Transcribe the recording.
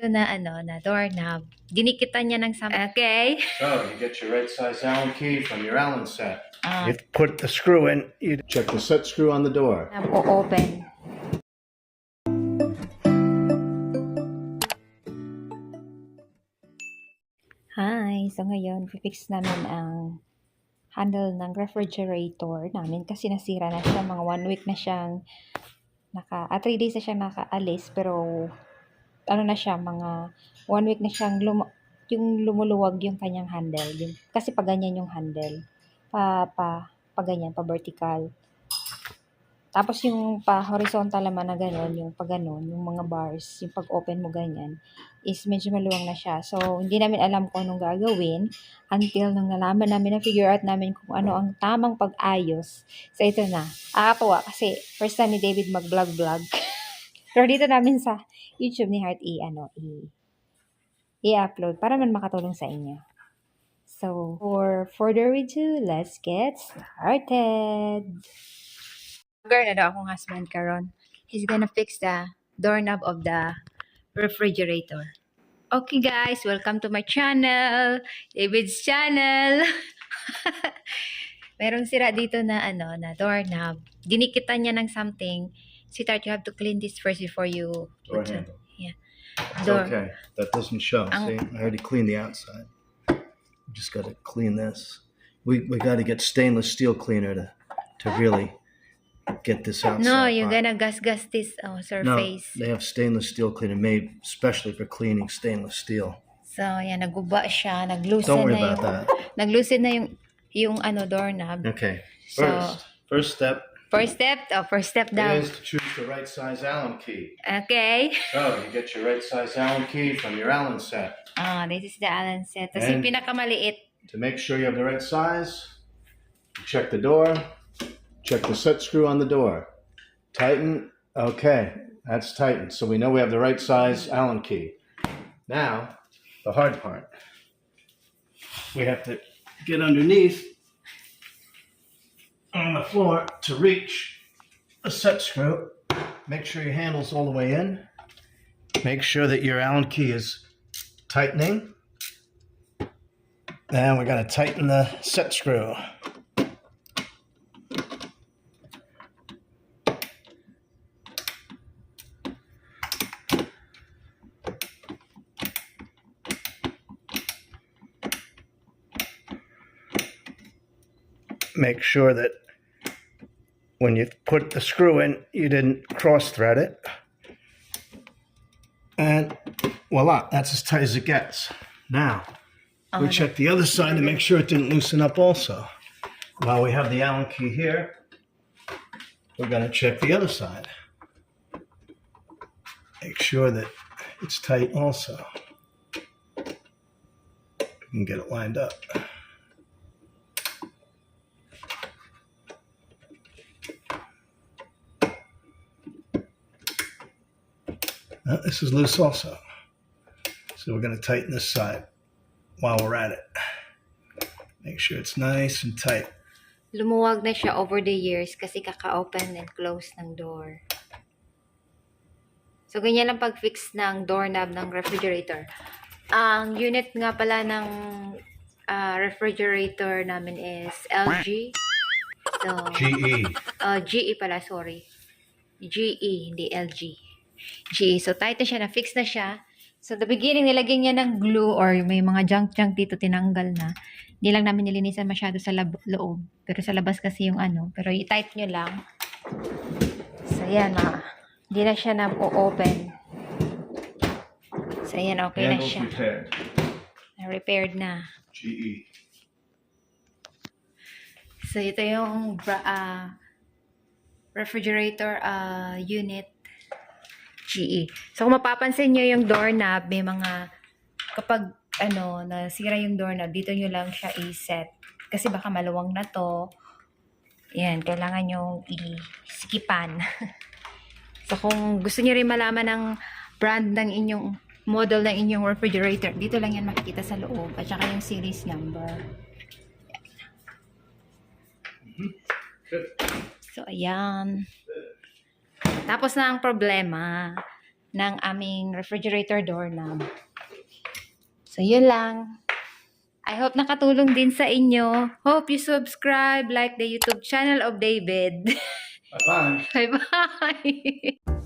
Na doorknob. Dinikitan niya ng okay? So you get your right size Allen key from your Allen set. You put the screw in, you check the set screw on the door. Open. Hi! So ngayon, fix namin ang handle ng refrigerator namin kasi nasira na siya. Mga 1 week na siyang 3 days na siyang nakaalis, pero ano na siya, mga 1 week na siyang yung lumuluwag yung kanyang handle. Kasi pag ganyan yung handle. Pa ganyan, pa vertical. Tapos yung pa horizontal naman na gano'n, yung pag gano'n, yung mga bars, yung pag open mo ganyan, is medyo maluwang na siya. So, hindi namin alam kung anong gagawin until nung nalaman namin, na-figure out namin kung ano ang tamang pag-ayos. So, ito na. Akatuwa kasi first time ni David mag-vlog-vlog. Pero dito namin sa YouTube ni Heart i-upload para man makatulong sa inyo. So, for further ado, let's get started. Na daw akong husband karon. He's gonna fix the doorknob of the refrigerator. Okay guys, welcome to my channel, David's channel. Merong sira dito na na doorknob. Dinikitan niya ng something. Sweetheart, you have to clean this first before you Door handle. Yeah. Door. Okay, that doesn't show. See, I already cleaned the outside. We just got to clean this. We got to get stainless steel cleaner to really get this outside. No, you're gonna gas this surface. No, they have stainless steel cleaner made especially for cleaning stainless steel. So, yan, naguba siya, naglusin Don't worry na about that. Naglusin na yung doorknob. Okay. So, First step. First step down. Is to choose the right size Allen key. Okay. So you get your right size Allen key from your Allen set. This is the Allen set. Tapos yung pinakamaliit. To make sure you have the right size, you check the door, check the set screw on the door. Tighten. Okay, that's tightened. So we know we have the right size Allen key. Now, the hard part. We have to get underneath on the floor to reach a set screw. Make sure your handle's all the way in. Make sure that your Allen key is tightening. And we're going to tighten the set screw. Make sure that when you put the screw in, you didn't cross thread it. And voila, that's as tight as it gets. Now, we check the other side to make sure it didn't loosen up also. While we have the Allen key here, we're going to check the other side. Make sure that it's tight also. We can get it lined up. This is loose also. So we're going to tighten this side while we're at it. Make sure it's nice and tight. Lumuwag na siya over the years kasi kaka-open and close ng door. So ganyan lang pag-fix ng doorknob ng refrigerator. Ang unit nga pala ng refrigerator namin is LG. So, GE. GE pala, sorry. GE, hindi LG. GE. So, tight na siya, na-fix na siya. So, the beginning, nilagyan niya ng glue or may mga junk dito, tinanggal na. Hindi lang namin nilinisan masyado sa loob. Pero sa labas kasi yung pero i-tight nyo lang. So, yan, hindi na siya na-open. So, yan, okay na siya. Repaired. Na-repaired na. GE. So, ito yung refrigerator unit GE. So, kung mapapansin nyo yung doorknob, may mga, kapag, nasira yung doorknob, dito nyo lang siya i-set. Kasi baka maluwang na to. Yan, kailangan nyo i-skipan. So, kung gusto nyo rin malaman ng brand ng inyong, model ng inyong refrigerator, dito lang yan makikita sa loob. At saka yung series number. Yan. So, ayan. Tapos na ang problema. ng aming refrigerator doorknob. So, yun lang. I hope nakatulong din sa inyo. Hope you subscribe, like the YouTube channel of David. Bye-bye. Bye-bye!